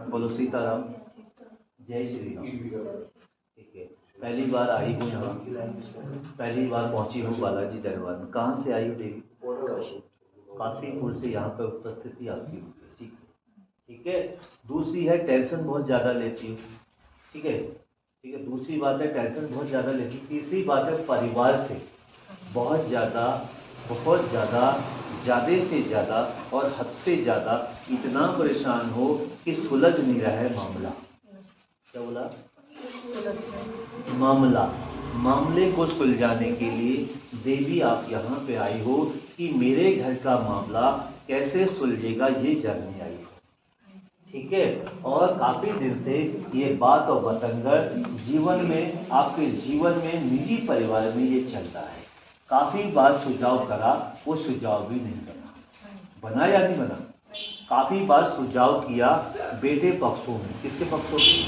बोलो सीताराम, जय श्री राम। ठीक है, पहली बार आई हूँ यहाँ, पहली बार पहुँची हूँ बालाजी दरबार में। कहाँ से आई देवी? काशीपुर से यहाँ पर उपस्थिति आपकी होती है। ठीक है, ठीक है। दूसरी है टेंशन बहुत ज़्यादा लेती हूँ। ठीक है, ठीक है। दूसरी बात है टेंशन बहुत ज़्यादा लेती। तीसरी बात है परिवार से बहुत ज़्यादा से ज़्यादा और हद से ज़्यादा इतना परेशान हो कि सुलझ नहीं रहा है मामला। क्या बोला? मामले को सुलझाने के लिए देवी आप यहाँ पे आई हो कि मेरे घर का मामला कैसे सुलझेगा ये जानने आई हो। ठीक है, और काफ़ी दिन से ये बात और बतंगड़ जीवन में, आपके जीवन में, निजी परिवार में ये चलता है। काफ़ी बार सुझाव करा, वो सुझाव भी नहीं बना या नहीं बना। काफ़ी बार सुझाव किया बेटे पक्षों में। किसके पक्षों में?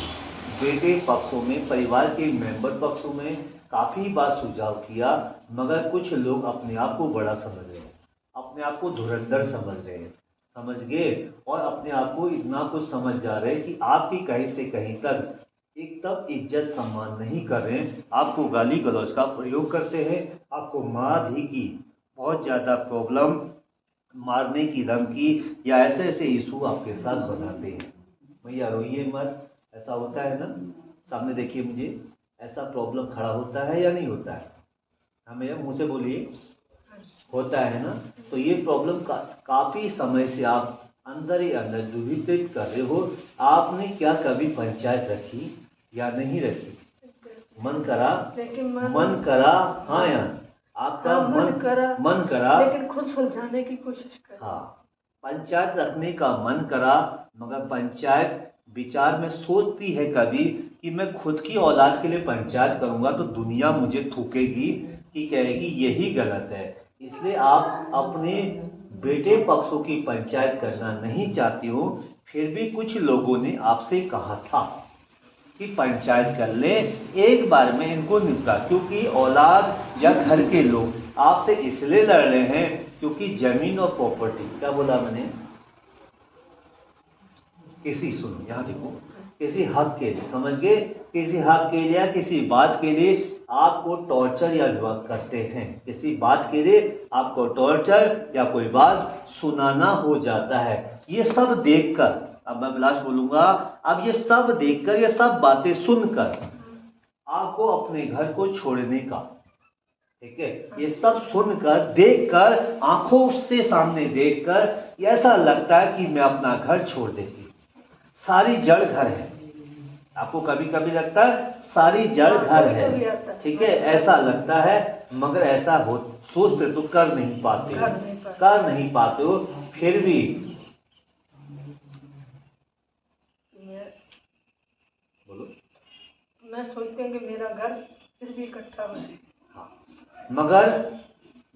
बेटे पक्षों में, परिवार के मेंबर पक्षों में काफ़ी बार सुझाव किया, मगर कुछ लोग अपने आप को बड़ा समझ रहे हैं, अपने आप को धुरंधर समझ रहे हैं, समझ गए, और अपने आप को इतना कुछ समझ जा रहे हैं कि आपकी कहीं से कहीं तक एकदम इज्जत सम्मान नहीं कर रहे हैं, आपको गाली गलौज का प्रयोग करते हैं, आपको मार धी की बहुत ज़्यादा प्रॉब्लम, मारने की धमकी या ऐसे ऐसे इशू आपके साथ बनाते हैं। भैया रोइए मत, ऐसा होता है ना? सामने देखिए मुझे, ऐसा प्रॉब्लम खड़ा होता है या नहीं होता है? हमें मुँह से बोलिए, होता है ना? तो ये प्रॉब्लम काफ़ी समय से आप अंदर ही अंदर दुविधित कर रहे हो। आपने क्या कभी पंचायत रखी या नहीं रखी? मन करा, मन करा, हाँ यार आपका मन करा, लेकिन खुद सुलझाने की कोशिश कर। हाँ, पंचायत रखने का मन करा, मगर पंचायत विचार में सोचती है कभी कि मैं खुद की औलाद के लिए पंचायत करूंगा तो दुनिया मुझे थूकेगी कि कहेगी यही गलत है, इसलिए आप अपने बेटे पक्षों की पंचायत करना नहीं चाहती हो। फिर भी कुछ लोगों ने आपसे कहा था कि पंचायत कर ले, एक बार में इनको निपटा, क्योंकि औलाद या घर के लोग आपसे इसलिए लड़ रहे हैं क्योंकि जमीन और प्रॉपर्टी, क्या बोला मैंने, किसी, सुनो यहाँ देखो, किसी हक के लिए, समझ गए, किसी हक के लिए या किसी बात के लिए आपको टॉर्चर या विवाद करते हैं। किसी बात के लिए आपको टॉर्चर या कोई बात सुनाना हो जाता है। ये सब देखकर, अब मैं लास्ट बोलूंगा, अब ये सब देखकर, ये सब बातें सुनकर आपको अपने घर को छोड़ने का, ठीक है, ये सब सुनकर, देखकर, आंखों से सामने देखकर ऐसा लगता है कि मैं अपना घर छोड़ देती। सारी जड़ घर है, आपको कभी कभी लगता है सारी जड़ घर है, ठीक है, ऐसा लगता है, मगर ऐसा हो सोचते तो कर नहीं पाते हो। फिर भी बोलो, मैं सोचती हूँ कि मेरा घर फिर भी इकट्ठा हो। हाँ, मगर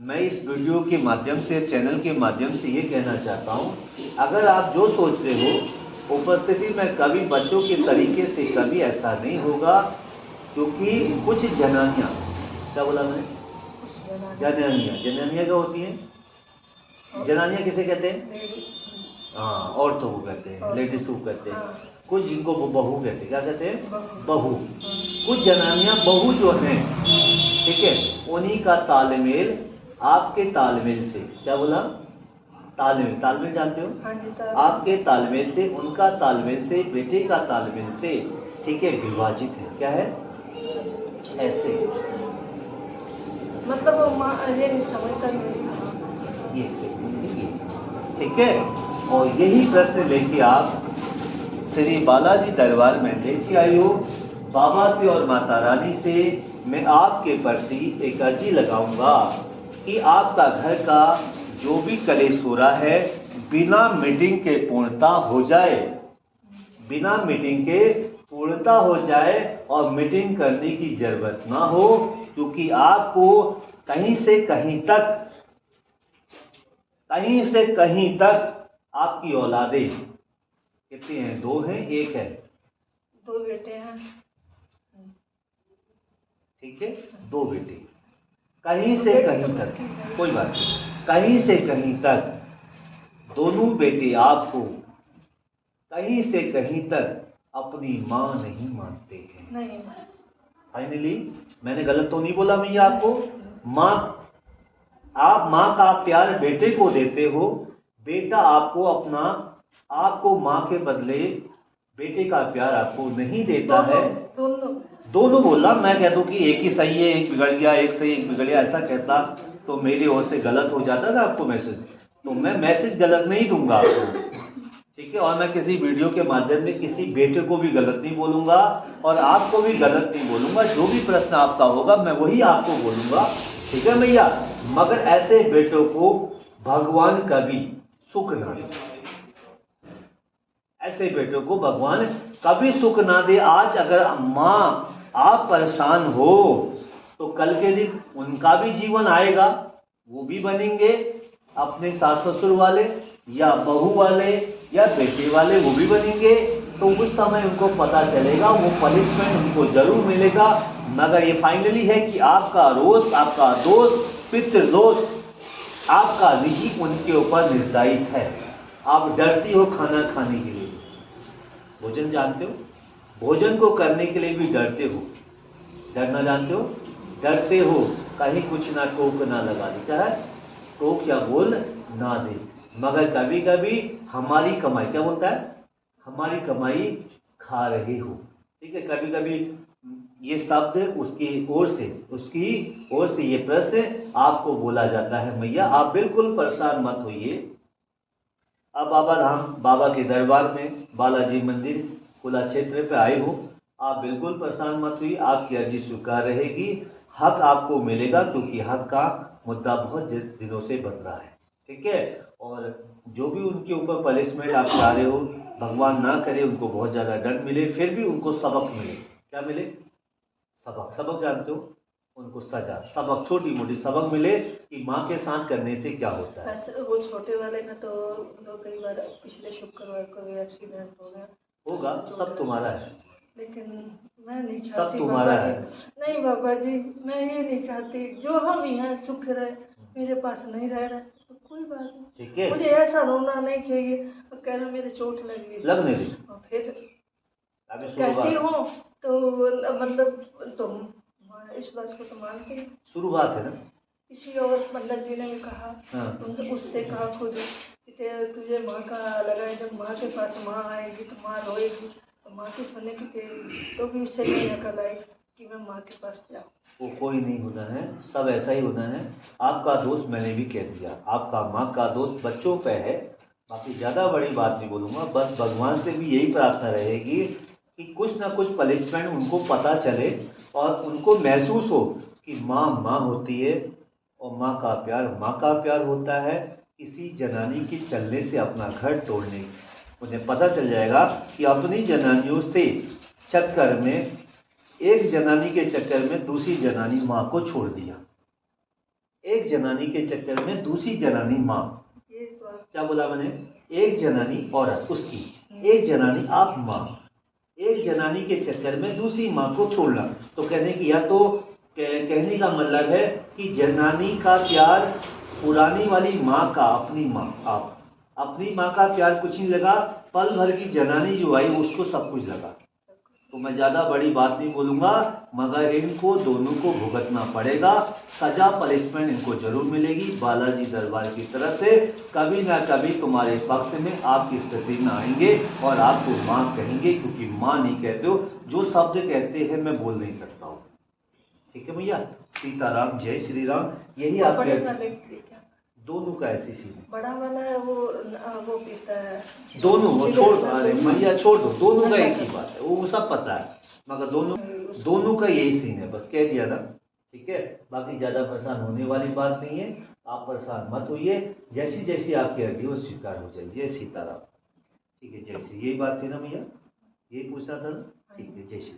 मैं इस वीडियो के माध्यम से, चैनल के माध्यम से ये कहना चाहता हूँ, अगर आप जो सोच रहे हो उपस्थिति में कभी बच्चों के तरीके से कभी ऐसा नहीं होगा, क्योंकि कुछ जनानियाँ, क्या बोला मैंने, जनानियाँ क्या होती हैं? जनानियाँ किसे कहते हैं? हाँ, औरतों को कहते हैं, लेडीज को कहते हैं। कुछ जिनको वो बहू कहते हैं, क्या कहते हैं? बहू। कुछ जनानियाँ बहू जो हैं, ठीक है, उन्हीं का तालमेल आपके तालमेल से, क्या बोला, तालमेल जानते हो? हाँ जी, आपके तालमेल से, उनका तालमेल से, बेटे का तालमेल से, ठीक है, विभाजित है। क्या है? ऐसे मतलब वो ये नहीं समझता, ये ठीक है। और यही प्रश्न लेके आप श्री बालाजी दरबार में लेके आई हो। बाबा से और माता रानी से मैं आपके प्रति एक अर्जी लगाऊंगा कि आपका घर का जो भी कलेश हो रहा है बिना मीटिंग के पूर्णता हो जाए, बिना मीटिंग के पूर्णता हो जाए, और मीटिंग करने की जरूरत ना हो, क्योंकि आपको कहीं से कहीं तक आपकी औलादें कितनी हैं? 2 हैं, 1 है? 2 बेटे हैं, ठीक है, 2 बेटे, कहीं से कहीं तक, कोई बात नहीं, कहीं से कहीं तक दोनों बेटे आपको कहीं से कहीं तक अपनी माँ नहीं मानते हैं। नहीं। फाइनली मैंने गलत तो नहीं बोला भैया आपको? माँ, आप माँ का प्यार बेटे को देते हो, बेटा आपको माँ के बदले बेटे का प्यार आपको नहीं देता है। दोनों बोला, मैं कह दूं कि एक ही सही है, एक बिगड़ गया, एक सही एक बिगड़ गया, ऐसा कहता तो मेरी ओर से गलत हो जाता था आपको मैसेज। तो मैं मैसेज गलत नहीं दूंगा आपको, ठीक है। और मैं किसी वीडियो के माध्यम से किसी बेटे को भी गलत नहीं बोलूंगा और आपको भी गलत नहीं बोलूंगा। जो भी प्रश्न आपका होगा मैं वही आपको बोलूंगा, ठीक है भैया। मगर ऐसे बेटों को भगवान कभी सुख ना दे, ऐसे बेटों को भगवान कभी सुख ना दे। आज अगर माँ आप परेशान हो तो कल के दिन उनका भी जीवन आएगा, वो भी बनेंगे अपने सास ससुर वाले या बहू वाले या बेटे वाले, वो भी बनेंगे। तो उस समय उनको पता चलेगा, वो पनिशमेंट उनको जरूर मिलेगा। मगर ये फाइनली है कि आपका रोष, आपका दोष, पितृदोष, आपका रिजी उनके ऊपर निर्धारित है। आप डरती हो खाना खाने के लिए, भोजन जानते हो, भोजन को करने के लिए भी डरते हो। डरना जानते हो? डरते हो कहीं कुछ ना टोक ना लगा दे, क्या है, टोक या बोल ना दे। मगर कभी कभी हमारी कमाई, क्या बोलता है, हमारी कमाई खा रहे हो, ठीक है। कभी कभी ये शब्द उसकी ओर से ये प्रश्न आपको बोला जाता है। मैया आप बिल्कुल परेशान मत होइए। अब बाबा धाम, बाबा के दरबार में, बालाजी मंदिर खुला क्षेत्र पे आए हो, आप बिल्कुल परेशान मत हुई, आपकी अर्जी स्वीकार रहेगी, हक आपको मिलेगा, क्योंकि हक का मुद्दा बहुत दिनों से बन रहा है, ठीक है। और जो भी उनके ऊपर पनिशमेंट आप चाह रहे हो, भगवान ना करे उनको बहुत ज़्यादा दंड मिले, फिर भी उनको सबक मिले। क्या मिले? सबक जानते हो, उनको सजा, सबक, छोटी मोटी सबक मिले कि माँ के साथ करने से क्या होता है। ऐसे वो छोटे वाले का तो कई बार पिछले शुक्रवार को एक्सीडेंट हो गया होगा, सब तुम्हारा है, लेकिन मैं नहीं सब चाहती तुम्हारा बाबा जी। है। नहीं बाबा जी, मैं ये नहीं चाहती, जो हम यहाँ सुख रहे, मेरे पास नहीं रह रहे तो कोई बात नहीं, ठीक है, मुझे ऐसा रोना नहीं चाहिए। अब कह रहे मेरे चोट लगी, लगने दे, और फिर अभी कहती हूँ तो मतलब तुम इस बात को तो मानते हैं। शुरुआत है ना। किसी और पंडित जी ने भी कहा, हाँ। तुमसे उससे कहा खुद कि तुझे माँ का लगा है, जब माँ के पास माँ आएगी तो माँ रोएगी, तो माँ की सुनने की तो भी उससे नहीं अकल आई कि मैं माँ के पास जाऊँ। वो कोई नहीं होना है, सब ऐसा ही होना है। आपका दोस्त मैंने भी कह दिया, आपका माँ का दोस्त बच्चों पे है, बाकी ज़्यादा बड़ी बात नहीं बोलूँगा। बस भगवान से भी यही प्रार्थना रहेगी कि कुछ ना कुछ पनिशमेंट उनको पता चले और उनको महसूस हो कि माँ माँ होती है और माँ का प्यार होता है। किसी जनानी के चलने से अपना घर तोड़ने, उन्हें पता चल जाएगा कि अपनी जनानियों से चक्कर में, एक जनानी के चक्कर में दूसरी जनानी माँ को छोड़ दिया, एक जनानी के चक्कर में दूसरी जनानी माँ, क्या बोला मैंने, एक जनानी औरत उसकी, एक जनानी आप माँ, एक जनानी के चक्कर में दूसरी माँ को छोड़ना। तो कहने की या तो कहने का मतलब है कि जनानी का प्यार पुरानी वाली माँ का, अपनी माँ, आप अपनी माँ का प्यार कुछ नहीं लगा, पल भर की जनानी जो आई उसको सब कुछ लगा। तो मैं ज़्यादा बड़ी बात नहीं बोलूँगा, मगर इनको दोनों को भुगतना पड़ेगा, सजा पनिशमेंट इनको जरूर मिलेगी बालाजी दरबार की तरफ से। कभी ना कभी तुम्हारे पक्ष में आपकी स्थिति में आएंगे और आपको माँ कहेंगे, क्योंकि माँ नहीं कहते हो, जो शब्द कहते हैं मैं बोल नहीं सकता हूँ, ठीक है भैया। सीताराम, जय श्री राम। यही आपके दोनों का ऐसी सीन है, बड़ा वाला है वो पीता है, दोनों वो छोड़, अरे मैया छोड़ दो, दोनों का एक ही बात है, वो सब पता है, मगर दोनों का यही सीन है, बस कह दिया ना, ठीक है। बाकी ज़्यादा परेशान होने वाली बात नहीं है, आप परेशान मत होइए, जैसी जैसी आपकी अर्जी वो स्वीकार हो जाए। जय सीताराम, ठीक है, जय श्री, यही बात थी ना भैया, यही पूछना था ना, ठीक है, जय श्री।